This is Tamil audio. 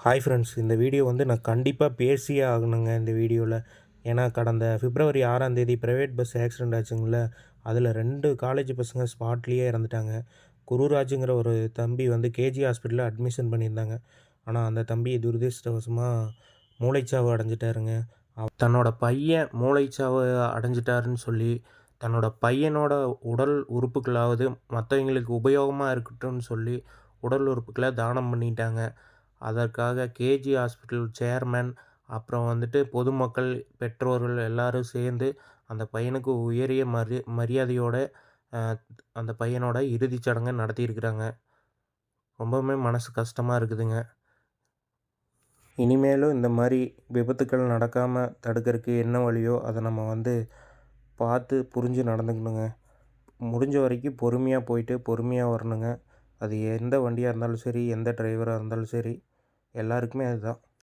ஹாய் ஃப்ரெண்ட்ஸ், இந்த வீடியோ வந்து நான் கண்டிப்பாக பேசியே ஆகணுங்க இந்த வீடியோவில். ஏன்னா கடந்த பிப்ரவரி 6ஆம் தேதி பிரைவேட் பஸ் ஆக்சிடெண்ட் ஆச்சுங்கள. அதில் 2 காலேஜ் பசங்க ஸ்பாட்லேயே இறந்துட்டாங்க. குருராஜுங்கிற ஒரு தம்பி வந்து கேஜி ஹாஸ்பிட்டலில் அட்மிஷன் பண்ணியிருந்தாங்க. ஆனால் அந்த தம்பி துரதிர்ஷ்டவசமாக மூளைச்சாவு அடைஞ்சிட்டாருங்க. தன்னோட பையன் மூளைச்சாவு அடைஞ்சிட்டாருன்னு சொல்லி தன்னோட பையனோட உடல் உறுப்புகளாவது மற்றவங்களுக்கு உபயோகமாக இருக்கட்டும்னு சொல்லி உடல் உறுப்புக்களை தானம் பண்ணிட்டாங்க. அதற்காக கேஜி ஹாஸ்பிட்டல் சேர்மேன், அப்புறம் வந்துட்டு பொதுமக்கள், பெற்றோர்கள் எல்லாரும் சேர்ந்து அந்த பையனுக்கு உயரிய மரியாதையோட அ அந்த பையனோட இறுதிச் சடங்க நடத்தியிருக்கிறாங்க. ரொம்பவுமே மனசு கஷ்டமா இருக்குதுங்க. இனிமேலும் இந்த மாரி விபத்துக்கள் நடக்காம தடுக்கறக்கு என்ன வழியோ அத நம்ம வந்து பார்த்து புரிஞ்சு நடந்துக்கணுங்க. முடிஞ்ச வரைக்கும் பொறுமையா போயிட்டு பொறுமையா வரணுங்க. அது எந்த வண்டியா இருந்தாலும் சரி, எந்த டிரைவரா இருந்தாலும் சரி, எல்லாருக்குமே அதுதான்.